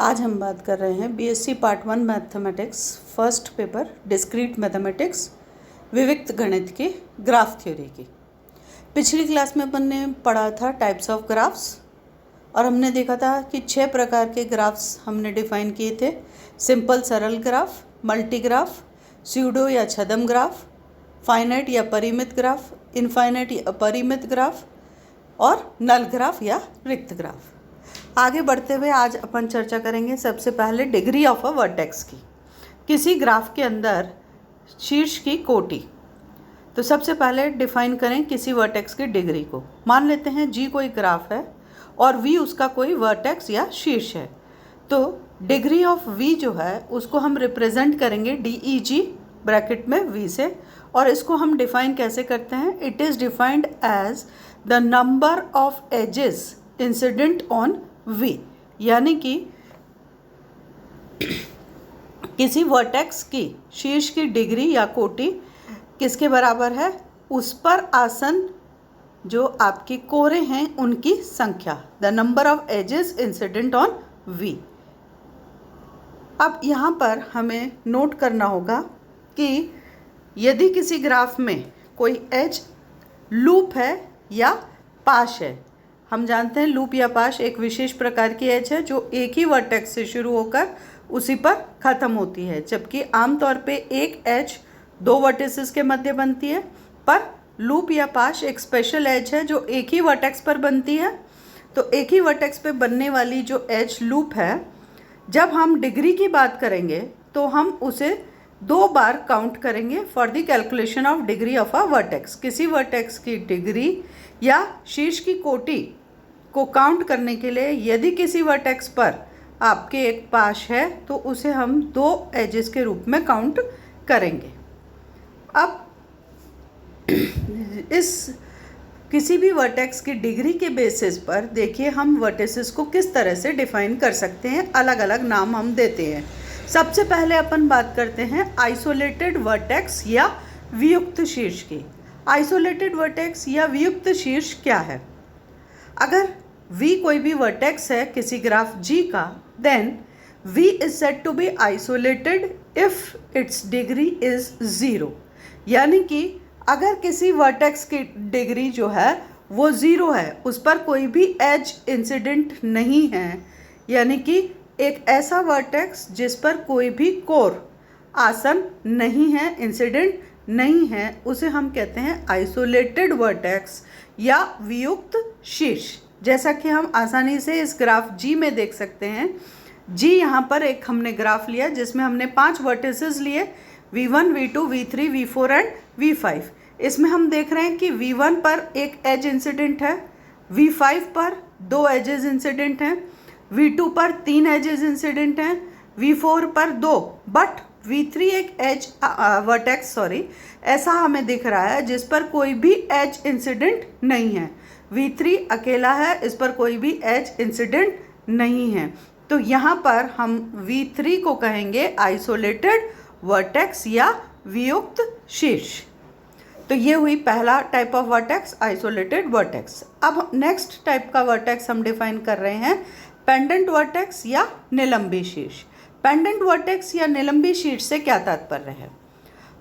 आज हम बात कर रहे हैं BSc part 1 mathematics first paper discrete mathematics विविक्त गणित की ग्राफ थ्योरी की। पिछली क्लास में अपन ने पढ़ा था टाइप्स ऑफ ग्राफ्स और हमने देखा था कि 6 प्रकार के ग्राफ्स हमने डिफाइन किए थे। सिंपल सरल ग्राफ, मल्टी ग्राफ, स्यूडो या छद्म ग्राफ, फाइनाइट या परिमित ग्राफ, इनफाइनाइट या अपरिमित ग्राफ और नल ग्राफ या रिक्त ग्राफ। आगे बढ़ते हुए आज अपन चर्चा करेंगे सबसे पहले डिग्री ऑफ अ वर्टेक्स की। किसी ग्राफ के अंदर शीर्ष की कोटि, तो सबसे पहले डिफाइन करें किसी वर्टेक्स की डिग्री को। मान लेते हैं जी कोई ग्राफ है और वी उसका कोई वर्टेक्स या शीर्ष है, तो डिग्री ऑफ वी जो है उसको हम रिप्रेजेंट करेंगे DEG ब्रैकेट में वी से। और इसको हम डिफाइन कैसे करते हैं? It is defined as the number of edges incident on v, यानी कि किसी वर्टेक्स की शीर्ष की डिग्री या कोटि किसके बराबर है? उस पर आसन जो आपकी कोरे हैं उनकी संख्या, the number of edges incident on v. अब यहाँ पर हमें नोट करना होगा कि यदि किसी ग्राफ में कोई एज लूप है या पाश है, हम जानते हैं लूप या पाश एक विशेष प्रकार की एज है जो एक ही वर्टेक्स से शुरू होकर उसी पर ख़त्म होती है, जबकि आमतौर पे एक एज 2 वर्टिसेस के मध्य बनती है। पर लूप या पाश एक स्पेशल एज है जो एक ही वर्टेक्स पर बनती है। तो एक ही वर्टेक्स पे बनने वाली जो एज लूप है, जब हम डिग्री की बात करेंगे तो हम उसे 2 बार काउंट करेंगे for the calculation of degree of a vertex. किसी वर्टेक्स की डिग्री या शीर्ष की कोटि को काउंट करने के लिए यदि किसी वर्टेक्स पर आपके एक पाश है तो उसे हम 2 एजेस के रूप में काउंट करेंगे। अब इस किसी भी वर्टेक्स की डिग्री के बेसिस पर देखिए हम वर्टिसेस को किस तरह से डिफाइन कर सकते हैं, अलग अलग नाम हम देते हैं। सबसे पहले अपन बात करते हैं आइसोलेटेड वर्टेक्स या वियुक्त शीर्ष की। आइसोलेटेड वर्टेक्स या वियुक्त शीर्ष क्या है? अगर V कोई भी वर्टेक्स है किसी ग्राफ G का, then V is said to be isolated if its degree is 0। यानी कि अगर किसी वर्टेक्स की डिग्री जो है वो 0 है, उस पर कोई भी एज इंसिडेंट नहीं है, यानी कि एक ऐसा वर्टेक्स जिस पर कोई भी कोर आसन नहीं है, इंसिडेंट नहीं है, उसे हम कहते हैं आइसोलेटेड वर्टेक्स या वियुक्त शीर्ष। जैसा कि हम आसानी से इस ग्राफ G में देख सकते हैं। G यहाँ पर एक हमने ग्राफ लिया जिसमें हमने 5 वर्टिसेस लिए, V1, V2, V3, V4 and V5। इसमें हम देख रहे हैं कि V1 पर एक एज इंसिडेंट है, V5 पर 2 एजेस इंसिडेंट हैं, V2 पर 3 एजेस इंसिडेंट हैं, V4 पर 2, बट V3 एक एज वर्टेक्स ऐसा हमें दिख रहा है जिस पर कोई भी एज इंसिडेंट नहीं है। V3 अकेला है, इस पर कोई भी एज इंसिडेंट नहीं है। तो यहाँ पर हम V3 को कहेंगे आइसोलेटेड वर्टेक्स या वियुक्त शीर्ष। तो ये हुई पहला type of vertex, isolated vertex. अब नेक्स्ट टाइप का वर्टेक्स हम डिफाइन कर रहे हैं पेंडेंट वर्टेक्स या निलंबी शीर्ष। पेंडेंट वर्टेक्स या निलंबी शीर्ष से क्या तात्पर्य है?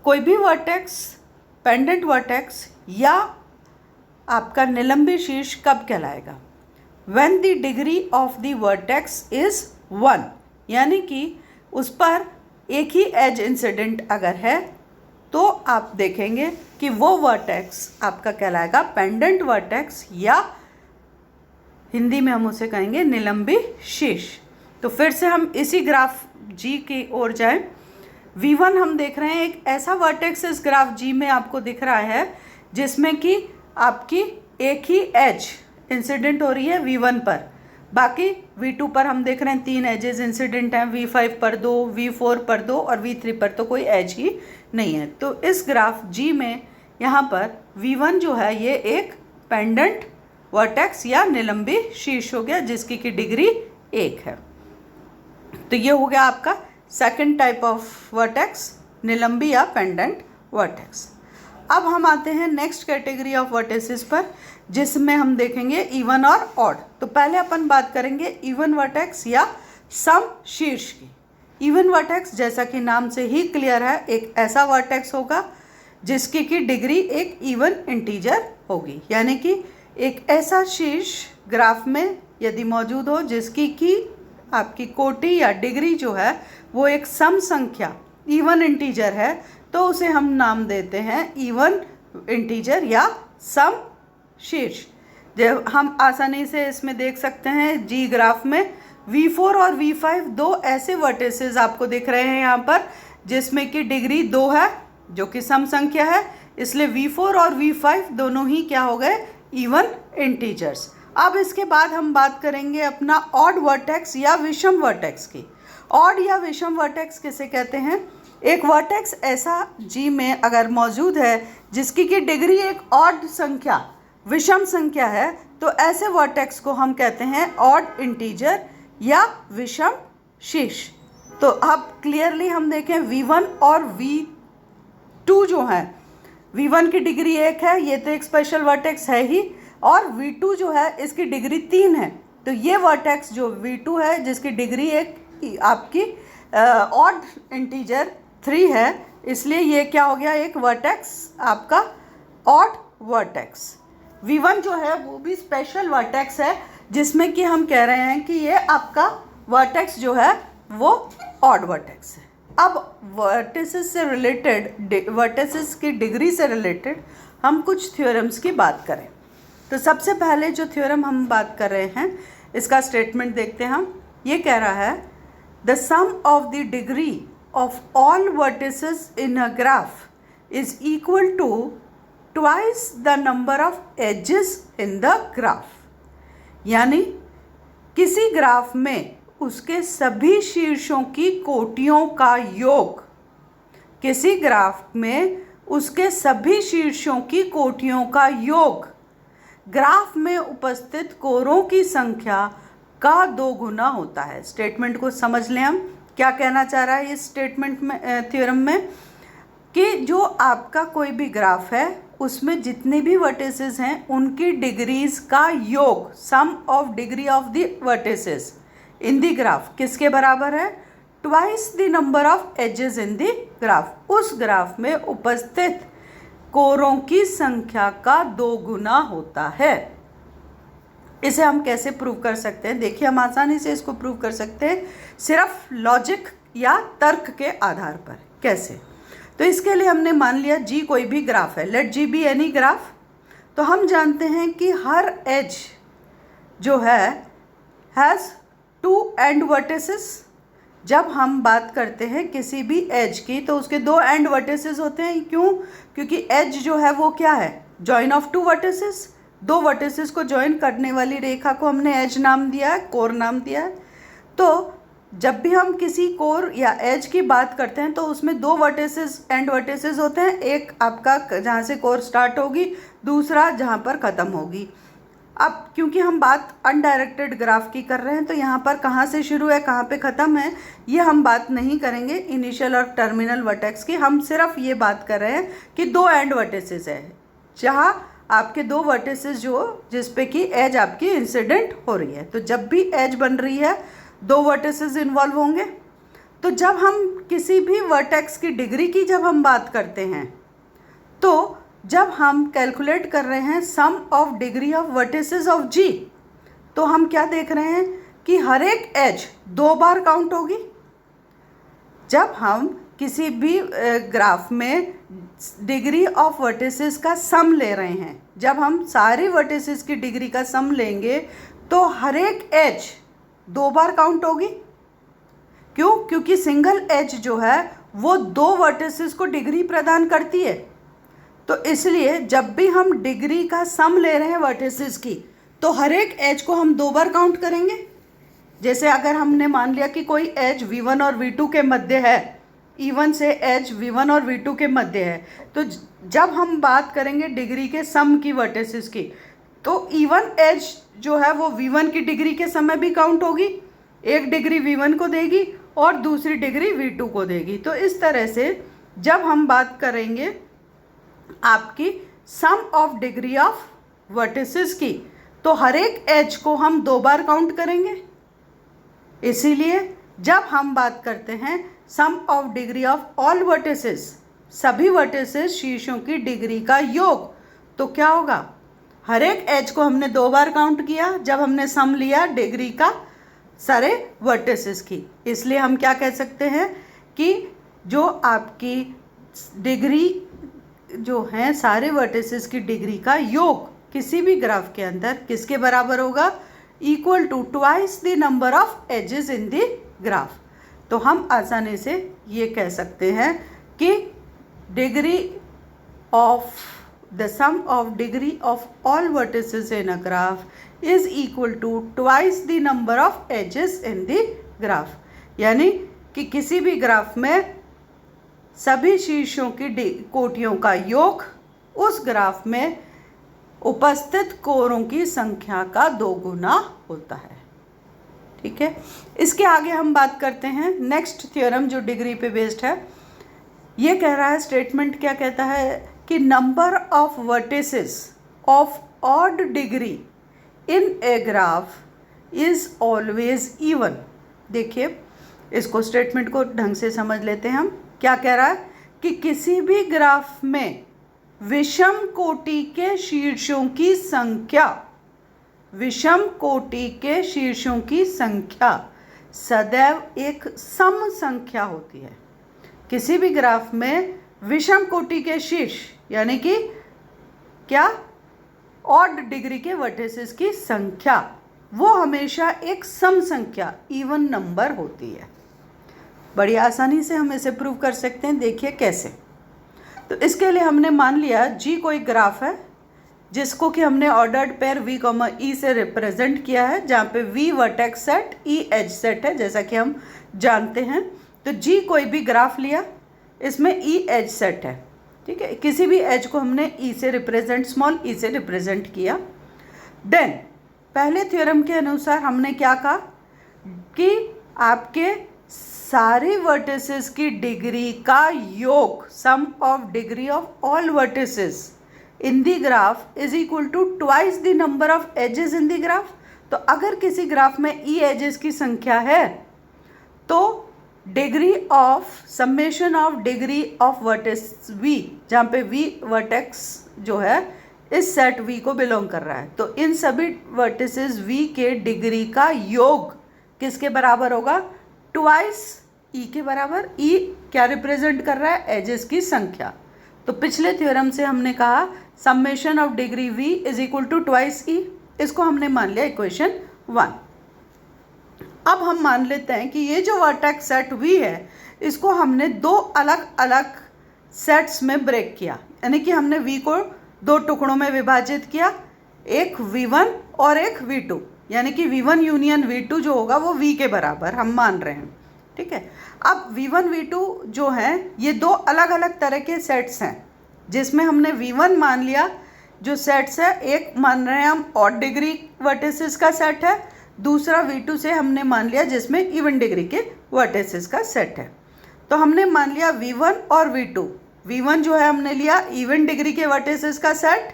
कोई भी वर्टेक्स पेंडेंट वर्टेक्स या आपका निलंबी शीर्ष कब कहलाएगा? When the degree of the vertex is 1, यानी कि उस पर एक ही एज इंसिडेंट अगर है तो आप देखेंगे कि वो वर्टेक्स आपका कहलाएगा पेंडेंट वर्टेक्स या हिंदी में हम उसे कहेंगे निलंबी शीर्ष। तो फिर से हम इसी ग्राफ G की ओर जाएं। V1 हम देख रहे हैं एक ऐसा वर्टेक्स इस ग्राफ G में आपको दिख रहा है जिसमें कि आपकी एक ही एज इंसिडेंट हो रही है V1 पर, बाकी V2 पर हम देख रहे हैं 3 एजेस इंसिडेंट हैं, V5 पर 2, V4 पर 2 और V3 पर तो कोई एज ही नहीं है। तो इस ग्राफ G में यहाँ पर V1 जो है ये एक पेंडेंट वर्टेक्स या निलंबी शीर्ष हो गया जिसकी की डिग्री 1 है। तो ये हो गया आपका सेकंड टाइप ऑफ वर्टेक्स, निलंबी या पेंडेंट वर्टेक्स। अब हम आते हैं नेक्स्ट कैटेगरी ऑफ वर्टिसेस पर, जिसमें हम देखेंगे इवन और ऑड। तो पहले अपन बात करेंगे इवन वर्टेक्स या सम शीर्ष की। इवन वर्टेक्स जैसा कि नाम से ही क्लियर है, एक ऐसा वर्टेक्स होगा जिसकी की डिग्री एक इवन इंटीजर होगी, यानी कि एक ऐसा शीर्ष ग्राफ में यदि मौजूद हो जिसकी की आपकी कोटि या डिग्री जो है वो एक सम संख्या इवन इंटीजर है, तो उसे हम नाम देते हैं इवन इंटीजर या सम शीर्ष। जब हम आसानी से इसमें देख सकते हैं जी ग्राफ में V4 और V5 दो ऐसे वर्टिसेस आपको दिख रहे हैं यहाँ पर, जिसमें कि डिग्री 2 है जो कि सम संख्या है, इसलिए V4 और V5 दोनों ही क्या हो गए, इवन इंटीजर्स। अब इसके बाद हम बात करेंगे अपना ऑड वर्टेक्स या विषम वर्टेक्स की। ऑड या विषम वर्टेक्स किसे कहते हैं? एक वर्टेक्स ऐसा जी में अगर मौजूद है जिसकी की डिग्री एक ऑड संख्या विषम संख्या है, तो ऐसे वर्टेक्स को हम कहते हैं ऑड इंटीजर या विषम शीर्ष। तो अब क्लियरली हम देखें V1 और V2 जो है, V1 की डिग्री 1 है, ये तो एक स्पेशल वर्टेक्स है ही, और V2 जो है इसकी डिग्री 3 है। तो ये वर्टेक्स जो V2 है जिसकी डिग्री एक आपकी ऑड इंटीजर 3 है, इसलिए ये क्या हो गया, एक वर्टेक्स आपका ऑड वर्टेक्स। V1 जो है वो भी स्पेशल वर्टेक्स है जिसमें कि हम कह रहे हैं कि ये आपका वर्टेक्स जो है वो ऑड वर्टेक्स है। अब वर्टिसेस से रिलेटेड, वर्टिसेस की डिग्री से रिलेटेड हम कुछ थ्योरम्स की बात करें, तो सबसे पहले जो थ्योरम हम बात कर रहे हैं इसका स्टेटमेंट देखते हैं हम। ये कह रहा है the sum of the degree of all vertices in a graph is equal to twice the number of edges in the graph. यानी किसी ग्राफ में उसके सभी शीर्षों की कोटियों का योग, किसी ग्राफ में उसके सभी शीर्षों की कोटियों का योग ग्राफ में उपस्थित कोरों की संख्या का 2 गुना होता है। स्टेटमेंट को समझ लें हम क्या कहना चाह रहा है इस स्टेटमेंट में, थ्योरम में, कि जो आपका कोई भी ग्राफ है उसमें जितने भी वर्टिसेस हैं उनकी डिग्रीज का योग, sum of degree of the vertices in the graph किसके बराबर है, twice the number of edges in the graph. उस ग्राफ में उपस्थित कोरों की संख्या का 2 गुना होता है। इसे हम कैसे प्रूव कर सकते हैं? देखिए, हम आसानी से इसको प्रूव कर सकते हैं सिर्फ लॉजिक या तर्क के आधार पर। कैसे? तो इसके लिए हमने मान लिया जी कोई भी ग्राफ है, let G be any graph. तो हम जानते हैं कि हर एज जो है हैज़ 2 एंड वर्टिसेस। जब हम बात करते हैं किसी भी एज की तो उसके 2 एंड वर्टिसेस होते हैं। क्यों? क्योंकि एज जो है वो क्या है, जॉइन ऑफ 2 वर्टिसेस। 2 वर्टिसेस को जॉइन करने वाली रेखा को हमने एज नाम दिया है, कोर नाम दिया है। तो जब भी हम किसी कोर या एज की बात करते हैं तो उसमें 2 वर्टिसेस एंड वर्टिसेस होते हैं, एक आपका जहाँ से कोर स्टार्ट होगी, दूसरा जहाँ पर ख़त्म होगी। अब क्योंकि हम बात अनडायरेक्टेड ग्राफ की कर रहे हैं तो यहाँ पर कहाँ से शुरू है कहाँ पे ख़त्म है ये हम बात नहीं करेंगे इनिशियल और टर्मिनल वर्टेक्स की। हम सिर्फ ये बात कर रहे हैं कि 2 एंड वर्टिसेस है जहाँ आपके 2 वर्टिसेस जो जिस पे कि एज आपकी इंसिडेंट हो रही है। तो जब भी एज बन रही है 2 वर्टिसेस इन्वॉल्व होंगे। तो जब हम किसी भी वर्टेक्स की डिग्री की जब हम बात करते हैं तो जब हम कैलकुलेट कर रहे हैं sum of degree of vertices of G, तो हम क्या देख रहे हैं कि हर एक एज 2 बार काउंट होगी। जब हम किसी भी ग्राफ में डिग्री ऑफ वर्टिसेस का सम ले रहे हैं, जब हम सारे वर्टिसेस की डिग्री का सम लेंगे तो हर एक एज 2 बार काउंट होगी। क्यों? क्योंकि सिंगल एज जो है वो 2 वर्टिसेस को डिग्री प्रदान करती है। तो इसलिए जब भी हम डिग्री का सम ले रहे हैं वर्टिसेस की तो हर एक एज को हम 2 बार काउंट करेंगे। जैसे अगर हमने मान लिया कि कोई एज V1 और V2 के मध्य है, E1 से एज V1 और V2 के मध्य है, तो जब हम बात करेंगे डिग्री के सम की वर्टिसेस की तो E1 एज जो है वो V1 की डिग्री के समय भी काउंट होगी, एक डिग्री V1 को देगी और दूसरी डिग्री V2 को देगी। तो इस तरह से जब हम बात करेंगे आपकी सम ऑफ डिग्री ऑफ वर्टिसेस की तो हर एक एज को हम 2 बार काउंट करेंगे। इसीलिए जब हम बात करते हैं sum of degree of all vertices, सभी वर्टिसेस शीर्षों की डिग्री का योग, तो क्या होगा, हर एक एज को हमने 2 बार काउंट किया जब हमने सम लिया डिग्री का सारे वर्टिसेस की। इसलिए हम क्या कह सकते हैं कि जो आपकी डिग्री जो है सारे वर्टिसेस की डिग्री का योग किसी भी ग्राफ के अंदर किसके बराबर होगा, equal to twice the number of edges in the graph. तो हम आसानी से ये कह सकते हैं कि degree of the sum of degree of all vertices in a graph is equal to twice the number of edges in the graph, यानी कि किसी भी ग्राफ में सभी शीर्षों की कोटियों का योग उस ग्राफ में उपस्थित कोरों की संख्या का 2 गुना होता है। ठीक है, इसके आगे हम बात करते हैं नेक्स्ट थ्योरम जो डिग्री पे बेस्ड है। ये कह रहा है, स्टेटमेंट क्या कहता है कि number of vertices of odd degree in a graph is always even. देखिए इसको स्टेटमेंट को ढंग से समझ लेते हैं हम। क्या कह रहा है कि किसी भी ग्राफ में विषम कोटि के शीर्षों की संख्या, विषम कोटि के शीर्षों की संख्या सदैव एक सम संख्या होती है। किसी भी ग्राफ में विषम कोटि के शीर्ष यानी कि क्या, ऑड डिग्री के वर्टिसेस की संख्या वो हमेशा एक सम संख्या इवन नंबर होती है। बड़ी आसानी से हम इसे प्रूव कर सकते हैं। देखिए कैसे। तो इसके लिए हमने मान लिया जी कोई ग्राफ है जिसको कि हमने ऑर्डर्ड पेयर v, e से रिप्रेजेंट किया है, जहाँ पे v vertex set, e edge set है जैसा कि हम जानते हैं। तो g कोई भी ग्राफ लिया, इसमें e एज सेट है। ठीक है, किसी भी एज को हमने e से रिप्रेजेंट, स्मॉल e से रिप्रेजेंट किया। देन पहले थ्योरम के अनुसार हमने क्या कहा कि आपके सारे वर्टिसेस की डिग्री का योग, sum of degree of all vertices in the graph is equal to twice the number of edges in the graph. तो अगर किसी ग्राफ में ई एजेस की संख्या है तो degree of summation of degree of vertex v, जहाँ पे वी वर्टेक्स जो है इस सेट वी को बिलोंग कर रहा है, तो इन सभी वर्टिसेस वी के डिग्री का योग किसके बराबर होगा, ट्वाइस ई के बराबर। ई क्या रिप्रेजेंट कर रहा है, एजेस की संख्या। तो पिछले थ्योरम से हमने कहा summation of degree v is equal to twice e, इसको हमने मान लिया इक्वेशन 1। अब हम मान लेते हैं कि ये जो वर्टेक्स सेट v है इसको हमने 2 अलग अलग सेट्स में ब्रेक किया, यानी कि हमने v को 2 टुकड़ों में विभाजित किया, एक v1 और एक v2, यानी कि v1 यूनियन v2 जो होगा वो v के बराबर हम मान रहे हैं। ठीक है, अब v1 v2 जो है ये 2 अलग अलग तरह के सेट्स हैं, जिसमें हमने v1 मान लिया जो सेट्स है, एक मान रहे हैं हम ऑड डिग्री वर्टिसेस का सेट है, दूसरा v2 से हमने मान लिया जिसमें इवन डिग्री के वर्टिसेस का सेट है। तो हमने मान लिया v1 और v2। v1 जो है हमने लिया इवन डिग्री के वर्टिसेस का सेट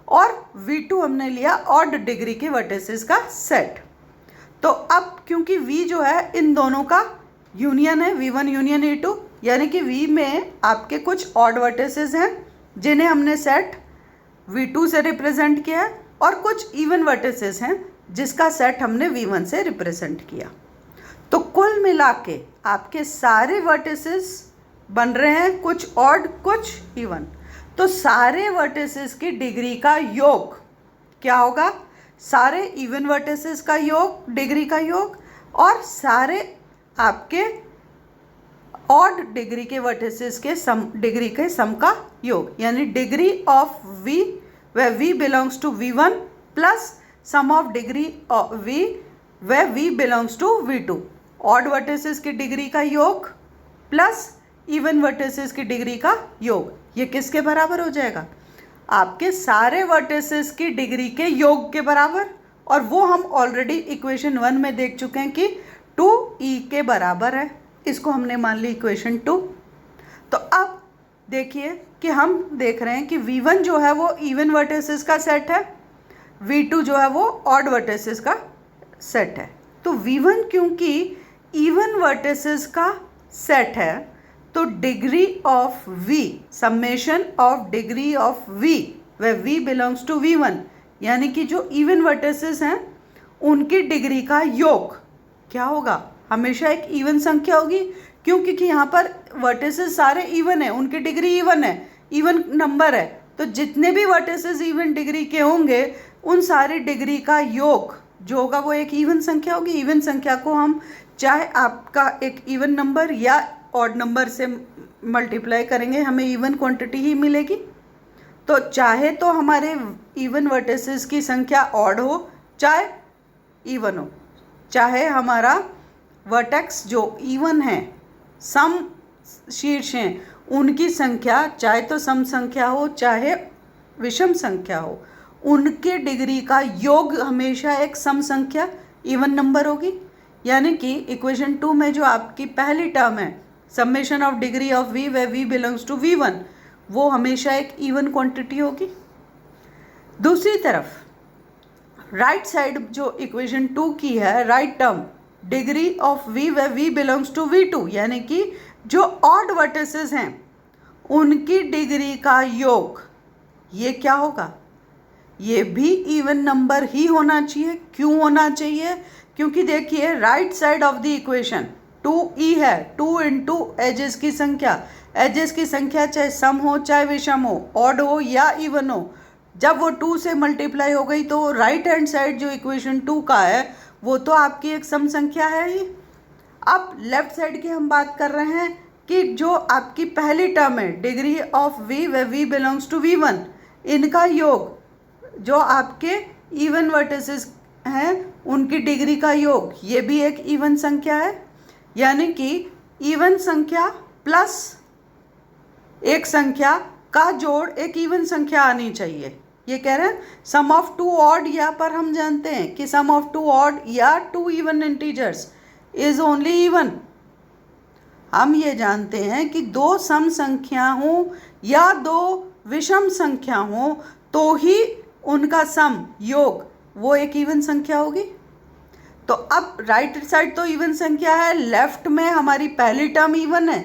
और v2 हमने लिया ऑड डिग्री के वर्टिसेस का सेट। तो अब क्योंकि v जो है इन दोनों का यूनियन है, v1 यूनियन v2, यानी कि v में आपके कुछ ऑड वर्टिसेस हैं जिन्हें हमने सेट v2 से रिप्रेजेंट किया है और कुछ इवन वर्टिसेस हैं जिसका सेट हमने v1 से रिप्रेजेंट किया। तो कुल मिला के आपके सारे वर्टिसेस बन रहे हैं कुछ ऑड कुछ इवन। तो सारे वर्टिसेस की डिग्री का योग क्या होगा, सारे इवन वर्टिसेस का योग, डिग्री का योग, और सारे आपके ऑड डिग्री के वर्टिसेस के सम, डिग्री के सम का योग, यानी degree of v where v belongs to v1 plus sum of degree of v where v belongs to v2। Odd vertices की डिग्री का योग प्लस इवन वर्टिसेस की डिग्री का योग, ये किसके बराबर हो जाएगा, आपके सारे वर्टिसेस की डिग्री के योग के बराबर। और वो हम ऑलरेडी इक्वेशन 1 में देख चुके हैं कि 2e के बराबर है, इसको हमने मान ली इक्वेशन 2। तो अब देखिए कि हम देख रहे हैं कि v1 जो है वो इवन वर्टिसेस का सेट है, v2 जो है वो ऑड वर्टिसेस का सेट है। तो V1 क्योंकि इवन वर्टिसेस का सेट है, तो degree of V, summation of degree of V, वह V बिलोंग्स टू V1, यानी कि जो इवन वर्टिसेस हैं उनकी डिग्री का योग क्या होगा, हमेशा एक इवन संख्या होगी। क्यों? क्योंकि यहाँ पर वर्टिसेस सारे इवन है, उनकी डिग्री इवन है, इवन नंबर है, तो जितने भी वर्टिसेस इवन डिग्री के होंगे उन सारी डिग्री का योग जो होगा वो एक इवन संख्या होगी। इवन संख्या को हम चाहे आपका एक इवन नंबर या ऑड नंबर से मल्टीप्लाई करेंगे, हमें इवन क्वांटिटी ही मिलेगी। तो चाहे तो हमारे इवन वर्टिसेस की संख्या ऑड हो चाहे इवन हो, चाहे हमारा वर्टेक्स जो इवन है, सम शीर्ष हैं, उनकी संख्या चाहे तो सम संख्या हो चाहे विषम संख्या हो, उनके डिग्री का योग हमेशा एक सम संख्या इवन नंबर होगी। यानी कि इक्वेशन 2 में जो आपकी पहली टर्म है summation of degree of V, where V belongs to V1, वो हमेशा एक इवन क्वांटिटी होगी। दूसरी तरफ राइट साइड जो इक्वेशन 2 की है, right term degree of V, where V belongs to V2, यानी कि जो ऑड वर्टिसेस हैं उनकी डिग्री का योग ये क्या होगा, ये भी इवन नंबर ही होना चाहिए। क्यों होना चाहिए? क्योंकि देखिए right side of the equation 2e है, 2 इंटू एजेस की संख्या, एजेस की संख्या चाहे सम हो चाहे विषम हो, ऑड हो या इवन हो, जब वो 2 से मल्टीप्लाई हो गई तो राइट हैंड साइड जो इक्वेशन 2 का है वो तो आपकी एक सम संख्या है ही। अब लेफ्ट साइड की हम बात कर रहे हैं कि जो आपकी पहली टर्म है degree of V, where V belongs to V1, इनका योग जो आपके इवन वर्टिसेस हैं उनकी डिग्री का योग ये भी एक इवन संख्या है। यानी कि इवन संख्या प्लस एक संख्या का जोड़ एक इवन संख्या आनी चाहिए। ये कह रहे हैं सम ऑफ 2 ऑड, यहाँ पर हम जानते हैं कि सम ऑफ 2 ऑड या 2 even integers is only even. हम ये जानते हैं कि 2 सम संख्या हो या 2 विषम संख्या हो तो ही उनका सम योग वो एक इवन संख्या होगी। तो अब राइट साइड तो इवन संख्या है, लेफ्ट में हमारी पहली टर्म इवन है,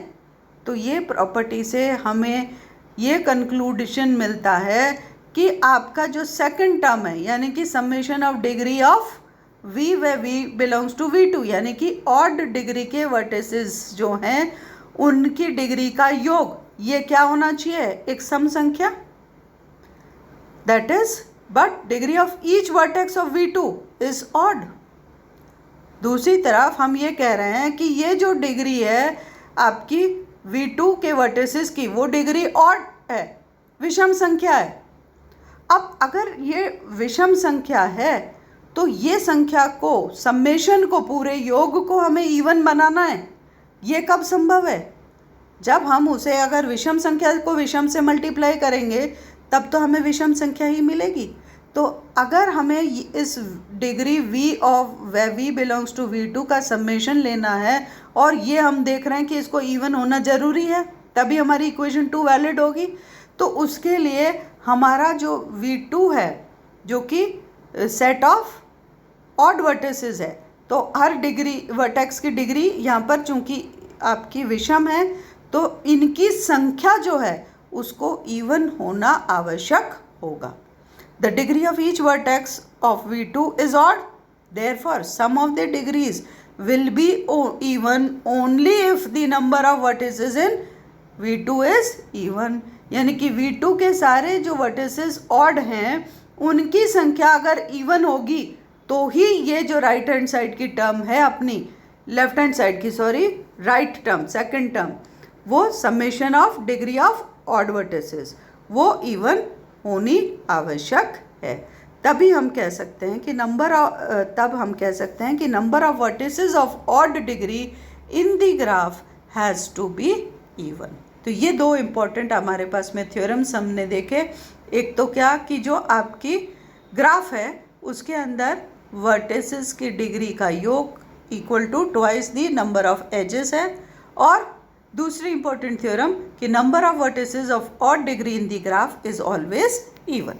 तो ये प्रॉपर्टी से हमें ये कंक्लूडेशन मिलता है कि आपका जो सेकंड टर्म है यानी कि summation of degree of V, where V belongs to V2, यानी कि ऑड डिग्री के वर्टिसेस जो हैं उनकी डिग्री का योग ये क्या होना चाहिए, एक सम संख्या, that is but degree of each vertex of V2 is odd. दूसरी तरफ हम ये कह रहे हैं कि ये जो डिग्री है आपकी V2 के वर्टिसेस की वो डिग्री ऑड है, विषम संख्या है। अब अगर ये विषम संख्या है तो ये संख्या को समेशन को पूरे योग को हमें इवन बनाना है। ये कब संभव है? जब हम उसे अगर विषम संख्या को विषम से मल्टीप्लाई करेंगे तब तो हमें विषम संख्या ही मिलेगी। तो अगर हमें इस degree V of V belongs to V2 का समेशन लेना है और ये हम देख रहे हैं कि इसको इवन होना ज़रूरी है तभी हमारी इक्वेशन 2 वैलिड होगी, तो उसके लिए हमारा जो V2 है जो कि सेट ऑफ ऑड वर्टिसेस है, तो हर डिग्री वर्टेक्स की डिग्री यहाँ पर चूँकि आपकी विषम है तो इनकी संख्या जो है उसको इवन होना आवश्यक होगा। The degree of each vertex of V2 is odd. Therefore, sum of the degrees will be even only if the number of vertices in V2 is even. यानी कि V2 के सारे जो vertices odd हैं उनकी संख्या अगर even होगी तो ही ये जो राइट हैंड साइड की टर्म है अपनी लेफ्ट हैंड साइड की राइट टर्म सेकंड टर्म वो summation of degree of odd vertices वो इवन होनी आवश्यक है। तभी हम कह सकते हैं कि number of vertices of odd degree in the graph has to be even. तो ये 2 इम्पॉर्टेंट हमारे पास में थ्योरम्स हमने देखे। एक तो क्या कि जो आपकी ग्राफ है उसके अंदर वर्टिसेस की डिग्री का योग equal to twice the number of edges है, और दूसरी इंपॉर्टेंट थ्योरम कि number of vertices of odd degree in the graph is always even.